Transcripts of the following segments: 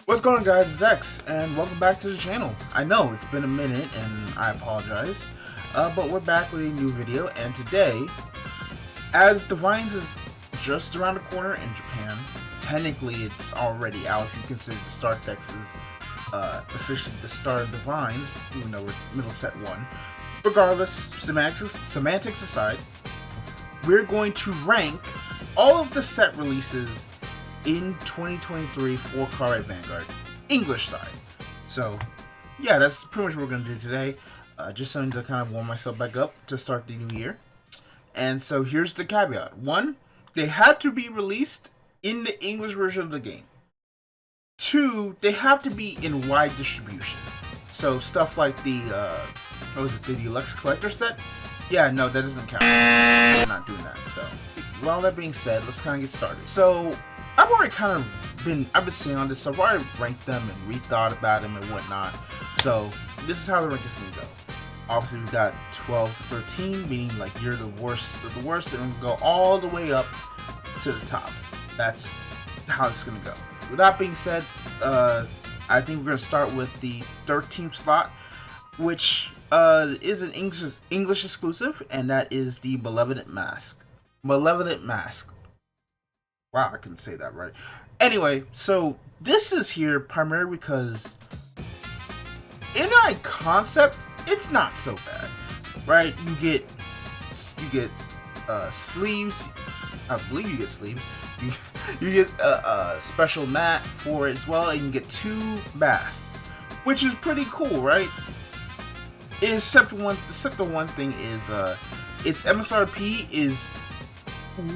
What's going on, guys? It's X, and welcome back to the channel. I know it's been a minute, and I apologize, but we're back with a new video, and today, as Divines is just around the corner in Japan, technically it's already out if you consider the start decks is officially the start of Divines, even though we're middle set 1. Regardless, semantics aside, we're going to rank all of the set releases in 2023 for Cardfight Vanguard, English side. So, yeah, that's pretty much what we're going to do today. Just something to kind of warm myself back up to start the new year. And so here's the caveat. 1, they had to be released in the English version of the game. 2, they have to be in wide distribution. So stuff like the, the Deluxe Collector set? Yeah, no, that doesn't count. We're not doing that. So, with all that being said, let's kind of get started. So, I've been saying on this, so I've already ranked them and rethought about them and whatnot. So this is how the rank is going to go. Obviously, we've got 12 to 13, meaning like you're the worst of the worst, and we'll go all the way up to the top. That's how it's going to go. With that being said, I think we're going to start with the 13th slot, which is an English exclusive, and that is the Malevolent Mask. Malevolent Mask. Wow, I couldn't say that right. Anyway, so this is here primarily because in a concept, it's not so bad, right? You get sleeves. I believe you get sleeves. You get a special mat for it as well, and you get 2 masks, which is pretty cool, right? Except the one thing is its MSRP is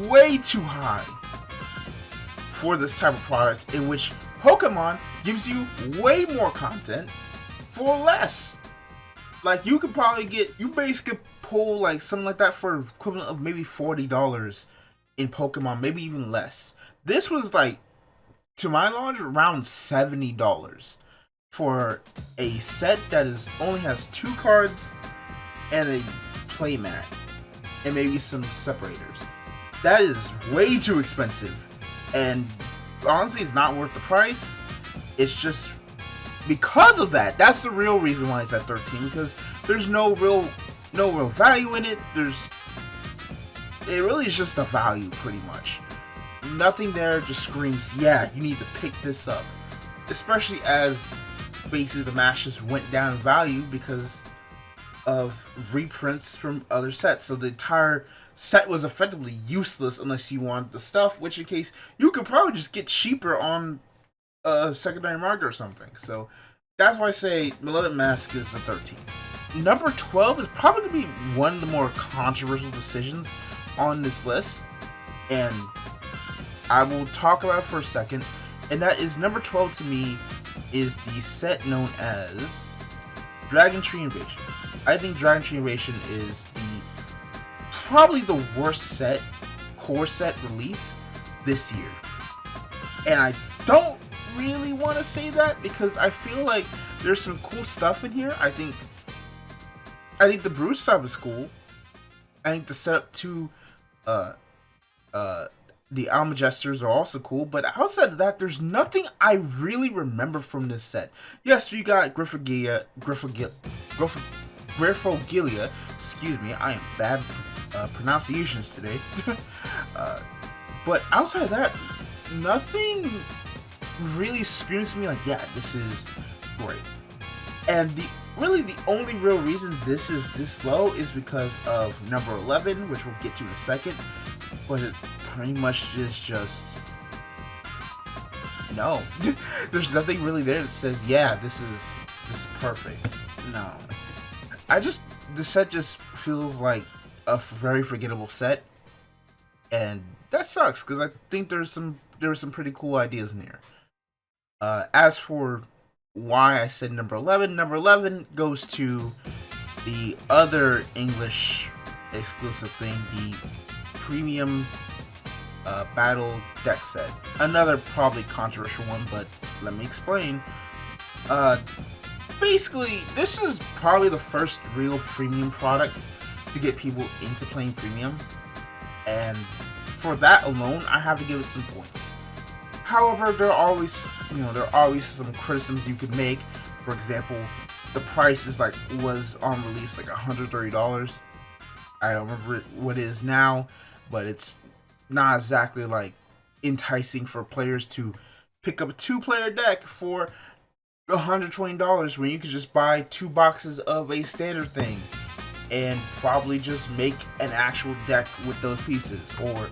way too high for this type of product, in which Pokemon gives you way more content for less. Like, you could probably you basically pull like something like that for equivalent of maybe $40 in Pokemon, maybe even less. This was like, to my knowledge, around $70 for a set that only has 2 cards and a playmat and maybe some separators. That is way too expensive. And honestly, it's not worth the price. It's just because of that. That's the real reason why it's at 13, because there's no real value in it. It really is just a value, pretty much. Nothing there just screams, yeah, you need to pick this up. Especially as basically the match just went down in value because of reprints from other sets. So the entire set was effectively useless unless you wanted the stuff, which in case you could probably just get cheaper on a secondary market or something. So that's why I say Malevolent Mask is the 13th. Number 12 is probably going to be one of the more controversial decisions on this list, and I will talk about it for a second. And that is, number 12 to me is the set known as Dragon Tree Invasion. I think Dragon Tree Invasion is probably the worst core set release this year. And I don't really want to say that because I feel like there's some cool stuff in here. I think the Bruce stuff is cool. I think the setup to the Almagesters are also cool, but outside of that, there's nothing I really remember from this set. Yes, you got Griffogilia. Excuse me, I am bad pronunciations today. But outside of that, nothing really screams to me like, yeah, this is great. And the only real reason this is this low is because of number 11, which we'll get to in a second. But it pretty much is just no. There's nothing really there that says, yeah, this is perfect. No. The set just feels like a very forgettable set, and that sucks because I think there were some pretty cool ideas in here. As for why I said number 11 goes to the other English exclusive thing, the premium battle deck set. Another probably controversial one, but let me explain. Basically, this is probably the first real premium product to get people into playing premium, and for that alone, I have to give it some points. However, there are always you know, there are always some criticisms you could make. For example, the price is like was on release like $130. I don't remember what it is now, but it's not exactly like enticing for players to pick up a 2-player deck for $120 when you could just buy 2 boxes of a standard thing and probably just make an actual deck with those pieces, or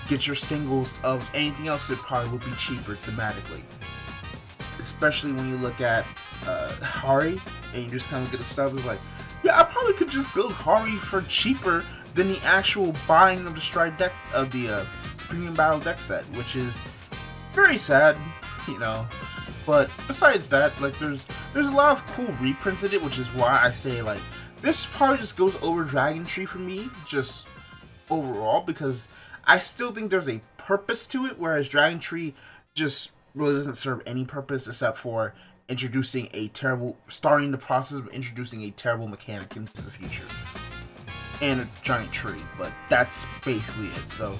get your singles of anything else that probably would be cheaper thematically. Especially when you look at Hari and you just kind of look at the stuff, it's like, yeah, I probably could just build Hari for cheaper than the actual buying of the Stride deck of the Premium Battle deck set, which is very sad, you know. But besides that, like there's a lot of cool reprints in it, which is why I say like this probably just goes over Dragon Tree for me, just overall, because I still think there's a purpose to it, whereas Dragon Tree just really doesn't serve any purpose except for starting the process of introducing a terrible mechanic into the future. And a giant tree, but that's basically it. So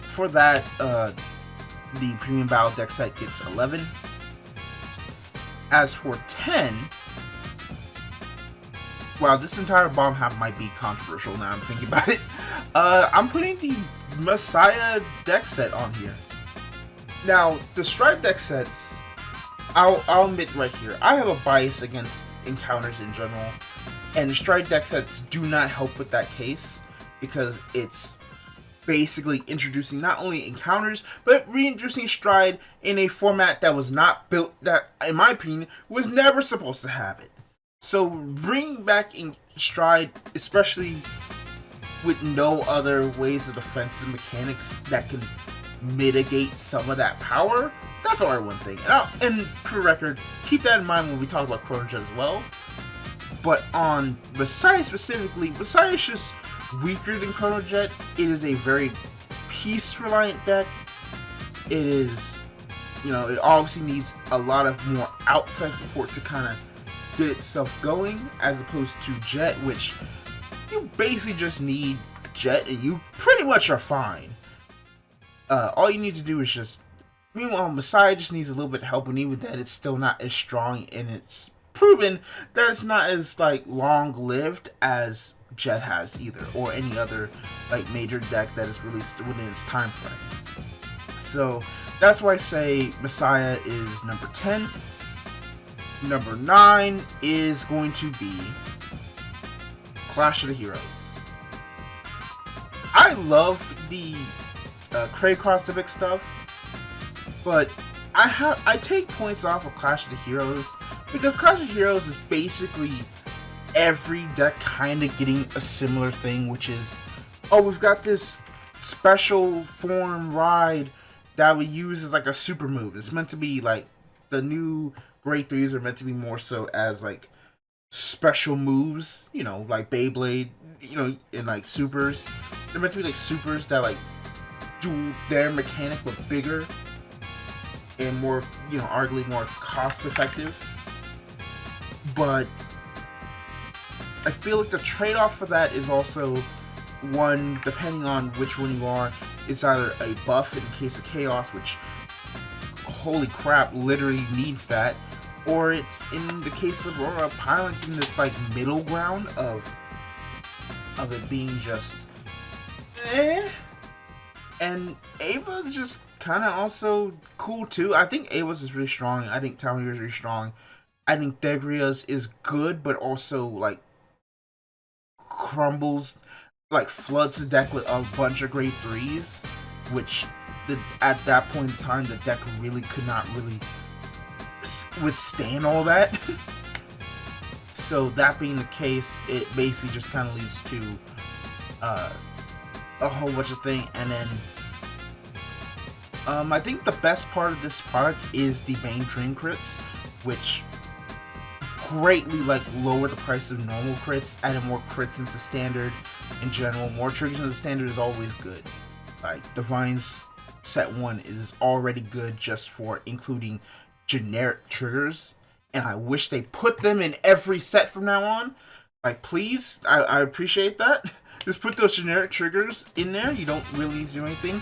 for that, the Premium Battle deck set gets 11. As for 10, wow, this entire bomb half might be controversial now I'm thinking about it. I'm putting the Messiah deck set on here. Now, the Stride deck sets, I'll admit right here, I have a bias against encounters in general, and the Stride deck sets do not help with that case, because it's basically introducing not only encounters, but reintroducing Stride in a format that was not built, that, in my opinion, was never supposed to have it. So bringing back in Stride, especially with no other ways of defensive mechanics that can mitigate some of that power, that's alright one thing. And for record, keep that in mind when we talk about Chrono Jet as well. But on Messiah specifically, Messiah is just weaker than Chrono Jet. It is a very piece-reliant deck. It is, you know, it obviously needs a lot of more outside support to kind of get itself going, as opposed to Jet, which you basically just need Jet and you pretty much are fine. All you need to do is just... Meanwhile, Messiah just needs a little bit of help, and even then it's still not as strong, and it's proven that it's not as like long-lived as Jet has either, or any other like major deck that is released within its time frame. So that's why I say Messiah is number 10. Number 9 is going to be Clash of the Heroes. I love the Craycross Civic stuff, but I take points off of Clash of the Heroes because Clash of Heroes is basically every deck kind of getting a similar thing, which is, oh, we've got this special form ride that we use as like a super move. It's meant to be like the new Grade 3s are meant to be more so as like special moves, you know, like Beyblade, you know, and like supers. They're meant to be like supers that like do their mechanic but bigger and more, you know, arguably more cost effective. But I feel like the trade-off for that is also one, depending on which one you are, it's either a buff in case of chaos, which, holy crap, literally needs that, or it's in the case of Aurora Pilot in this like middle ground of it being just and Ava is just kind of also cool too. I think Ava's is really strong. I think Tower Hero is really strong. I think Thegria's is good, but also like crumbles, like floods the deck with a bunch of Grade 3s, which at that point in time the deck really could not really withstand all that. So that being the case, it basically just kind of leads to a whole bunch of things. And then I think the best part of this product is the Bane Dream crits, which greatly like lower the price of normal crits, adding more crits into standard in general. More triggers into standard is always good. Like Divine's set 1 is already good just for including generic triggers, and I wish they put them in every set from now on. Like, please, I appreciate that. Just put those generic triggers in there. You don't really need to do anything.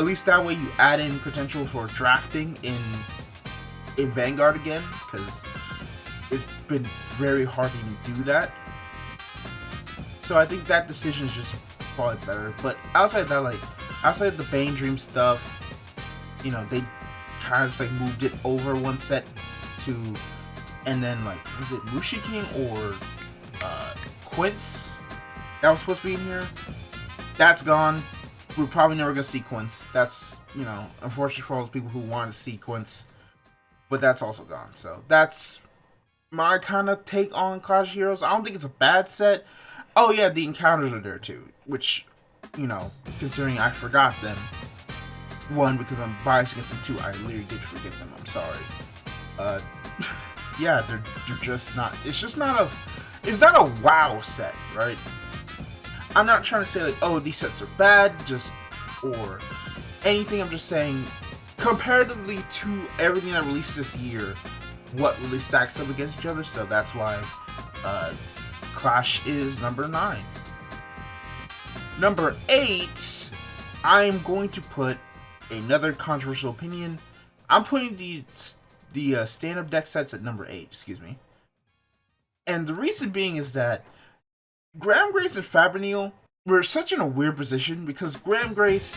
At least that way you add in potential for drafting in Vanguard again, because it's been very hard to even do that. So I think that decision is just probably better. But outside that, like outside the Bane Dream stuff, you know, they kind of just like moved it over one set to, and then like was it Mushi King or Quince that was supposed to be in here? That's gone. We're probably never gonna see Quince. That's, you know, unfortunate for all those people who want to see Quince, but that's also gone. So that's my kind of take on Clash of Heroes. I don't think it's a bad set. Oh yeah, the encounters are there too, which, you know, considering I forgot them. One, because I'm biased against them. Two, I literally did forget them. I'm sorry. Yeah, they're just not. It's just not a. It's not a WoW set, right? I'm not trying to say like, oh, these sets are bad, just or anything. I'm just saying, comparatively to everything that released this year, what really stacks up against each other. So that's why Clash is number 9. Number 8, I'm going to put another controversial opinion. I'm putting the stand-up deck sets at number 8. Excuse me. And the reason being is that Graham Grace and Fabrinil were such in a weird position because Graham Grace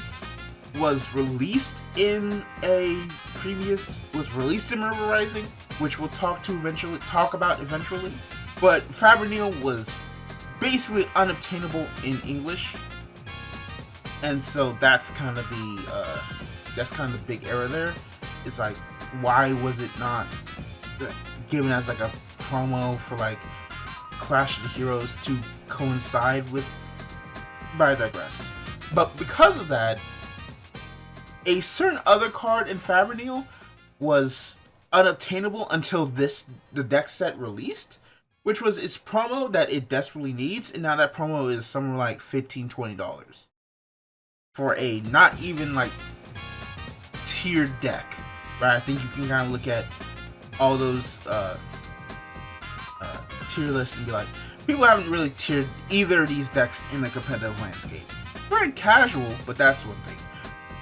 was released in Minerva Rising, which we'll talk about eventually. But Fabrinil was basically unobtainable in English, and so that's kind of the big error there. It's like, why was it not given as like a promo for like Clash of the Heroes to coincide with? But I digress. But because of that, a certain other card in Fabrinil was unobtainable until the deck set released, which was its promo that it desperately needs, and now that promo is somewhere like $15-$20 for a not even like tiered deck, right? I think you can kind of look at all those tier lists and be like, people haven't really tiered either of these decks in the competitive landscape. Very casual, but that's one thing.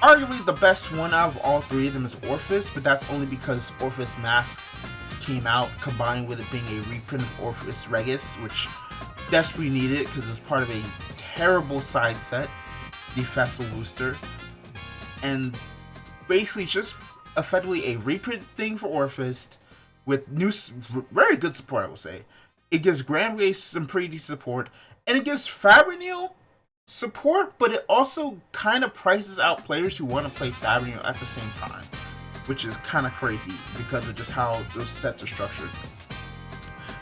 Arguably the best one out of all three of them is Orphis, but that's only because Orphis Mask came out combined with it being a reprint of Orphis Regis, which desperately needed it because it was part of a terrible side set, the Festival Booster, and basically just effectively a reprint thing for Orphis with new, very good support, I will say. It gives Graham Grace some pretty decent support, and it gives Fabrinil support, but it also kind of prices out players who want to play Fabrinil at the same time, which is kind of crazy because of just how those sets are structured.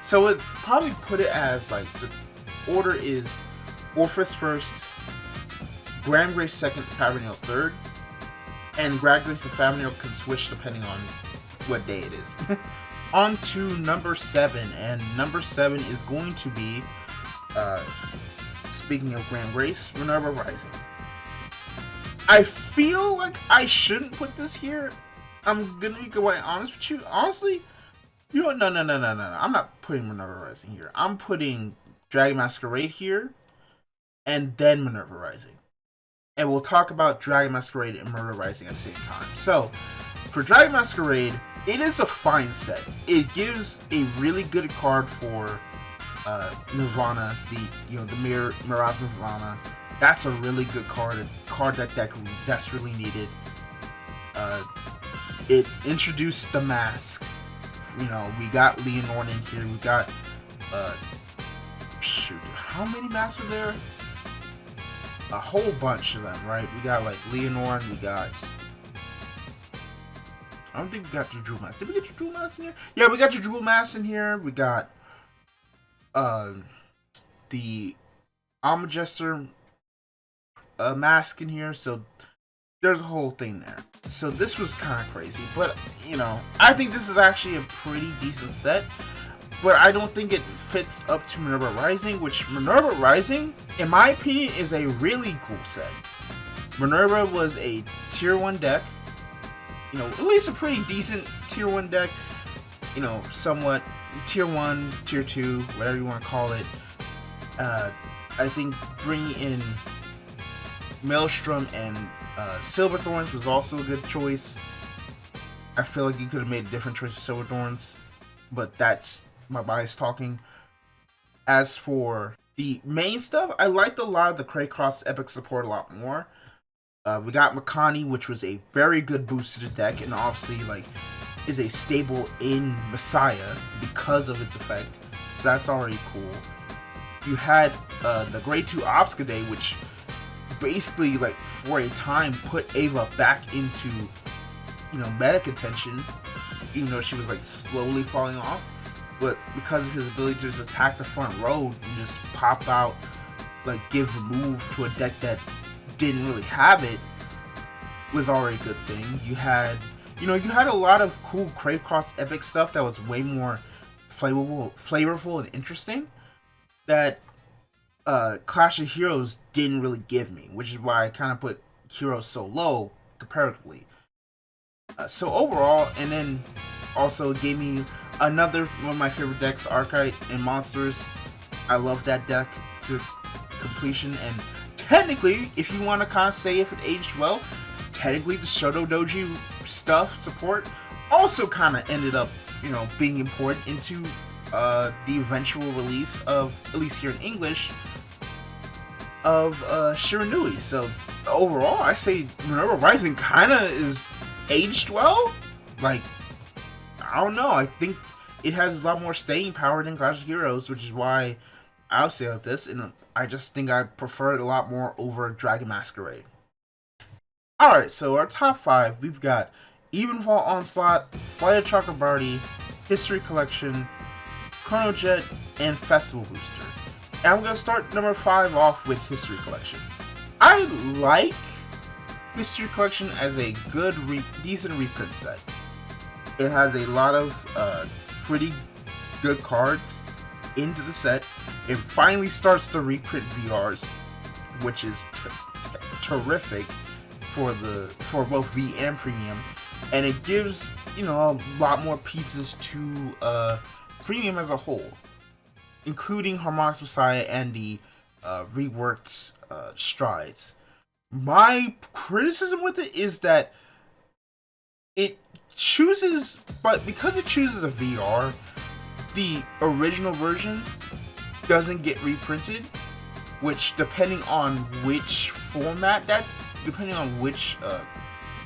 So it probably put it as like the order is Orphis first, Graham Grace second, Fabrinil third, and Graham Grace and Fabrinil can switch depending on what day it is. On to number 7, and number 7 is going to be, speaking of Graham Grace, Minerva Rising. I feel like I shouldn't put this here. I'm gonna be quite honest with you. Honestly, you know what? No. I'm not putting Minerva Rising here. I'm putting Dragon Masquerade here, and then Minerva Rising. And we'll talk about Dragon Masquerade and Minerva Rising at the same time. So, for Dragon Masquerade, it is a fine set. It gives a really good card for Nirvana, the Mirage Nirvana. That's a really good card. A card that desperately needed. It introduced the mask. You know, we got Leonore in here. We got how many masks are there? A whole bunch of them, right? We got like Leonore, and we got, I don't think we got your Jewel Mask. Did we get your Jewel Mask in here? Yeah, we got your Jewel Mask in here. We got the Almajester mask in here. So there's a whole thing there. So this was kind of crazy. But, you know, I think this is actually a pretty decent set. But I don't think it fits up to Minerva Rising, which Minerva Rising, in my opinion, is a really cool set. Minerva was a tier 1 deck. You know, at least a pretty decent tier 1 deck. You know, somewhat tier 1, tier 2, whatever you want to call it. I think bringing in Maelstrom and Silverthorns was also a good choice. I feel like you could have made a different choice with Silverthorns, but that's my bias talking. As for the main stuff, I liked a lot of the Craycross Epic support a lot more. We got Makani, which was a very good boost to the deck, and obviously like is a staple in Messiah because of its effect. So that's already cool. You had the Grade 2 Obscade, which basically like for a time put Ava back into, you know, meta contention, even though she was like slowly falling off. But because of his ability to just attack the front row and just pop out, like give remove to a deck that didn't really have it, was already a good thing. You had a lot of cool Craycross Epic stuff that was way more flavorful and interesting that Clash of Heroes didn't really give me, which is why I kind of put Heroes so low comparatively. So overall, and then also gave me another one of my favorite decks, Archetype and Monsters. I love that deck to completion, and technically, if you want to kind of say if it aged well, technically the Shoto Doji stuff support also kind of ended up, you know, being important into the eventual release of, at least here in English, of Shiranui. So overall, I say Minerva Rising kind of is aged well. Like, I don't know, I think it has a lot more staying power than Clash of Heroes, which is why I'll say like this, and I just think I prefer it a lot more over Dragon Masquerade. Alright, so our top 5, we've got Evenfall Onslaught, Flight of Chakrabarti, History Collection, Chrono Jet, and Festival Booster. And I'm going to start number 5 off with History Collection. I like History Collection as a good, decent reprint set. It has a lot of pretty good cards into the set. It finally starts to reprint VRs, which is terrific for both V and Premium, and it gives, you know, a lot more pieces to Premium as a whole, including Harmonix Messiah and the reworked Strides. My criticism with it is that it chooses, but because it chooses a VR, the original version doesn't get reprinted, which depending on which format depending on which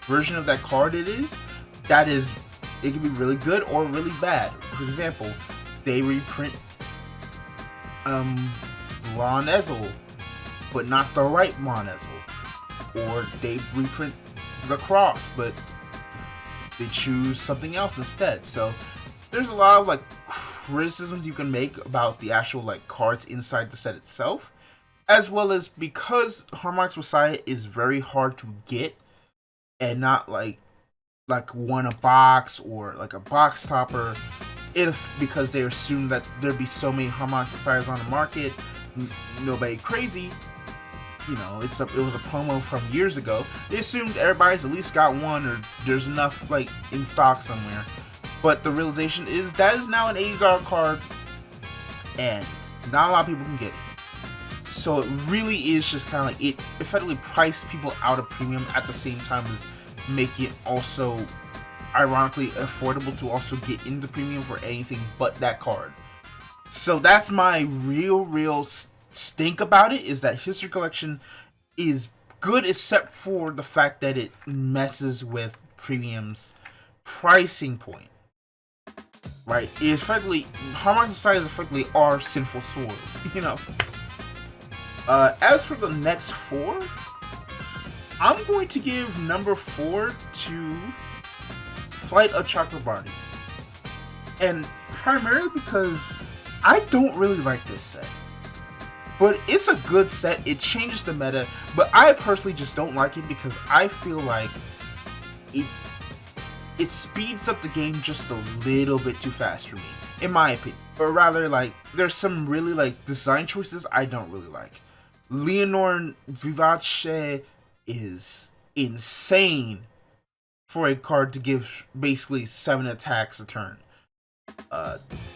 version of that card it is, it can be really good or really bad. For example, they reprint Lon Ezel, but not the right Lon Ezel, or they reprint the Cross, but they choose something else instead. So there's a lot of like criticisms you can make about the actual like cards inside the set itself, as well as because Harmonix Messiah is very hard to get and not like one a box or like a box topper, because they assume that there'd be so many Harmonix Messiahs on the market, nobody crazy, you know, it was a promo from years ago. They assumed everybody's at least got one, or there's enough like in stock somewhere. But the realization is that is now an $80 card, and not a lot of people can get it. So it really is just kind of like, it effectively priced people out of Premium at the same time as making it also ironically affordable to also get into Premium for anything but that card. So that's my real stink about it, is that History Collection is good except for the fact that it messes with Premium's pricing point. Right? It's effectively, Harmonix Messiah is effectively our Sinful Soils, you know. As for the next 4, I'm going to give number 4 to Flight of Chakrabarti. And primarily because I don't really like this set. But it's a good set, it changes the meta, but I personally just don't like it because I feel like it speeds up the game just a little bit too fast for me, in my opinion. Or rather, like, there's some really, like, design choices I don't really like. Leonore Vivace is insane for a card to give basically 7 attacks a turn.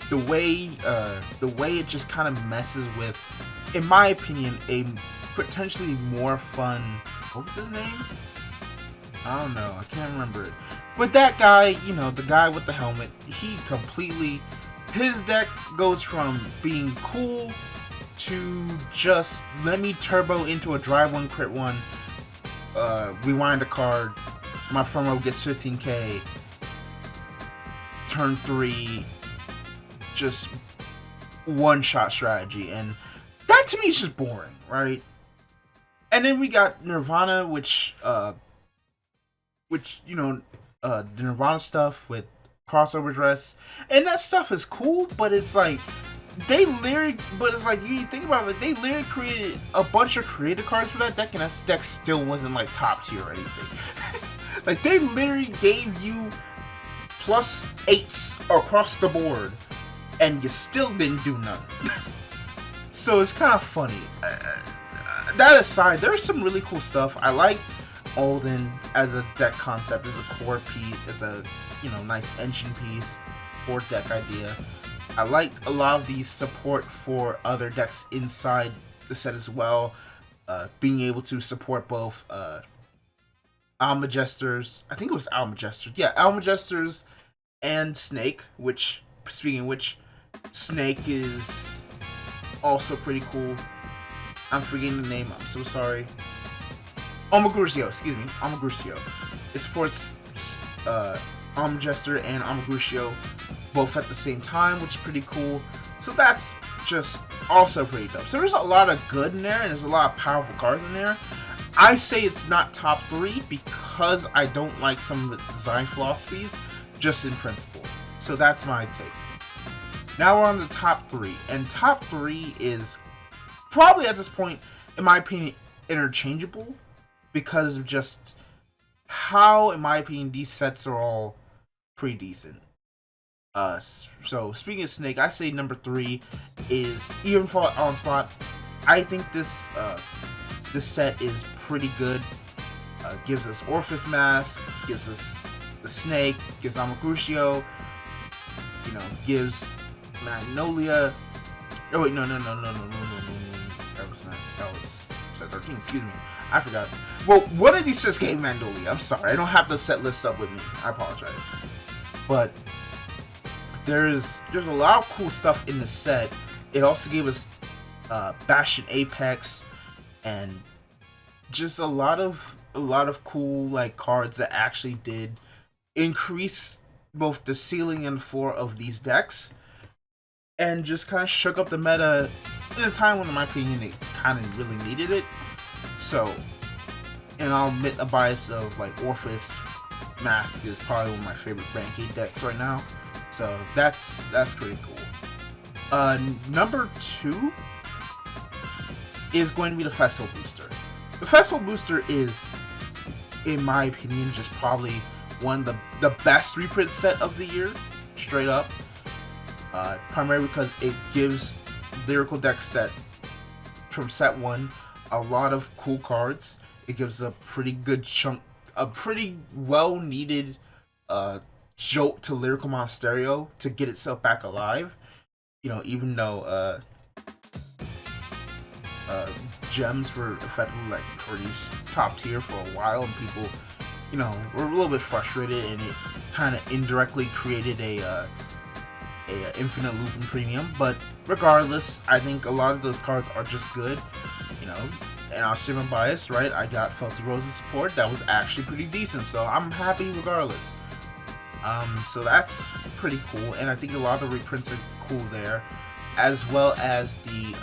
The way it just kind of messes with, in my opinion, a potentially more fun, what was his name? I don't know. I can't remember it. But that guy, you know, the guy with the helmet, he completely, his deck goes from being cool to just let me turbo into a drive one, crit one, rewind a card, my front row gets 15k, turn 3, just one shot strategy, and that to me is just boring, right? And then we got Nirvana, which you know, the Nirvana stuff with crossover dress, and that stuff is cool, but it's like but it's like you think about it, like they literally created a bunch of creative cards for that deck, and that deck still wasn't like top tier or anything. Like they literally gave you +8s across the board, and you still didn't do nothing. So it's kind of funny. That aside, there's some really cool stuff. I like Alden as a deck concept, as a core piece, as a, you know, nice engine piece, or deck idea. I like a lot of the support for other decks inside the set as well. Being able to support both Almagesters, I think it was Almagesters, yeah, Almagesters and Snake, which, speaking of which, Snake is also pretty cool. I'm forgetting the name, I'm so sorry. Almagrucio, excuse me, Almagrucio. It supports Almagester and Almagrucio both at the same time, which is pretty cool. So that's just also pretty dope. So there's a lot of good in there, and there's a lot of powerful cards in there. I say it's not top 3 because I don't like some of its design philosophies, just in principle. So that's my take. Now we're on the top 3, and top 3 is probably at this point, in my opinion, interchangeable because of just how, in my opinion, these sets are all pretty decent. So speaking of Snake, I say number 3 is Evenfall Onslaught. I think this set is pretty good. Gives us Orphis Mask, gives us the Snake, gives Amagrucio, you know, gives Magnolia. Oh wait, no. That was set 13. Excuse me, I forgot. Well, one of these sets gave Magnolia. I'm sorry, I don't have the set list up with me. I apologize, but there's a lot of cool stuff in the set. It also gave us Bastion Apex and just a lot of cool like cards that actually did increase both the ceiling and floor of these decks, and just kind of shook up the meta in a time when, in my opinion, it kind of really needed it. So, and I'll admit a bias of like Orphis Mask is probably one of my favorite Rankade decks right now. So that's pretty cool. Number 2 is going to be the Festival Booster. The Festival Booster is, in my opinion, just probably one of the best reprint set of the year, straight up. Primarily because it gives lyrical decks that from set 1 a lot of cool cards. It gives a pretty good chunk, a pretty well needed jolt to Lyrical Monasterio to get itself back alive. You know, even though gems were effectively like pretty top tier for a while, and people, you know, were a little bit frustrated, and it kind of indirectly created a infinite looping premium. But regardless, I think a lot of those cards are just good, you know. And I'll say I'm biased, right? I got Felty Rose's support. That was actually pretty decent, so I'm happy regardless. So that's pretty cool, and I think a lot of the reprints are cool there, as well as the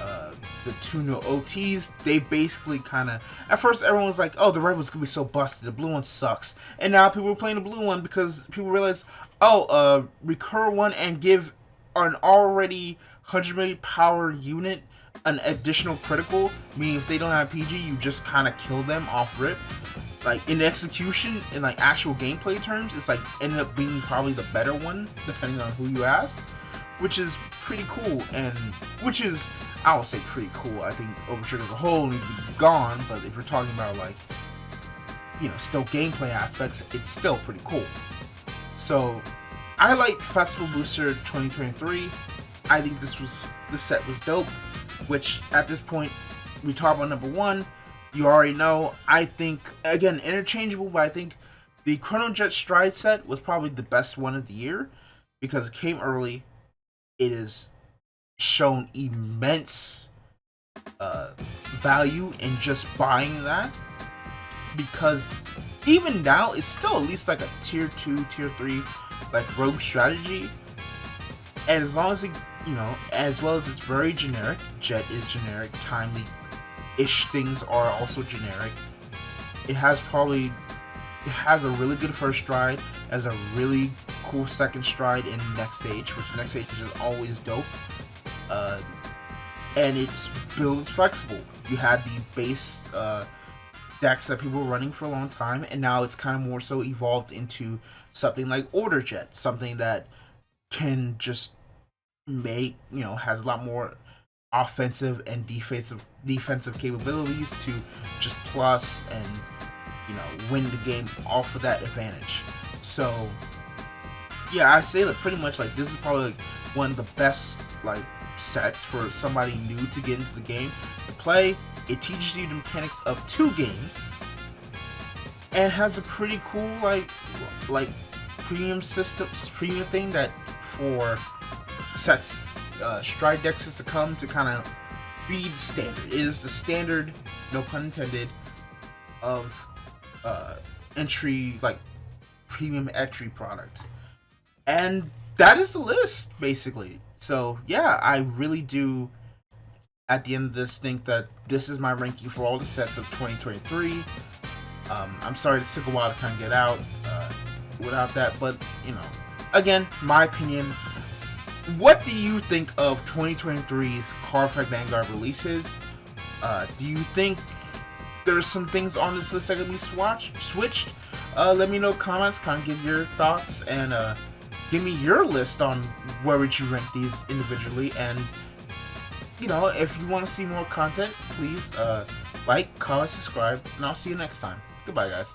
2 new OTs. They basically kind of, at first everyone was like, oh, the red one's gonna be so busted, the blue one sucks, and now people are playing the blue one because people realize, oh, recur one and give an already 100 million power unit an additional critical, meaning if they don't have PG, you just kind of kill them off rip. Like in execution, in like actual gameplay terms, it's like ended up being probably the better one, depending on who you ask, which is pretty cool. And which is, I would say, pretty cool. I think Overtrigger as a whole needs to be gone, but if we're talking about like, you know, still gameplay aspects, it's still pretty cool. So I like Festival Booster 2023. I think this set was dope. Which at this point, we talk about number 1. You already know. I think, again, interchangeable, but I think The Chrono Jet Stride set was probably the best one of the year because it came early. It is shown immense value in just buying that, because even now it's still at least like a tier 2, tier 3 like rogue strategy, and as long as it, as well as it's very generic, Jet is generic, timely ish things are also generic. It has a really good first stride, has a really cool second stride in next stage, which next stage is always dope. And its build is flexible. You had the base decks that people were running for a long time, and now it's kind of more so evolved into something like Order Jet, something that can just make, has a lot more offensive and defensive capabilities to just plus and win the game off of that advantage. So yeah, I say that pretty much like this is probably like one of the best like sets for somebody new to get into the game to play. It teaches you the mechanics of 2 games and has a pretty cool like premium thing that for sets stride decks to come to kind of be the standard. It is the standard, no pun intended, of entry, like premium entry product. And that is the list basically. So yeah, I really do at the end of this think that this is my ranking for all the sets of 2023. I'm sorry it took a while to kind of get out without that, but again, my opinion. What do you think of 2023's Cardfight Vanguard releases? Do you think there's some things on this list that can be switched? Let me know in comments, kind of give your thoughts, and give me your list on where would you rank these individually. And if you want to see more content, please like, comment, subscribe, and I'll see you next time. Goodbye, guys.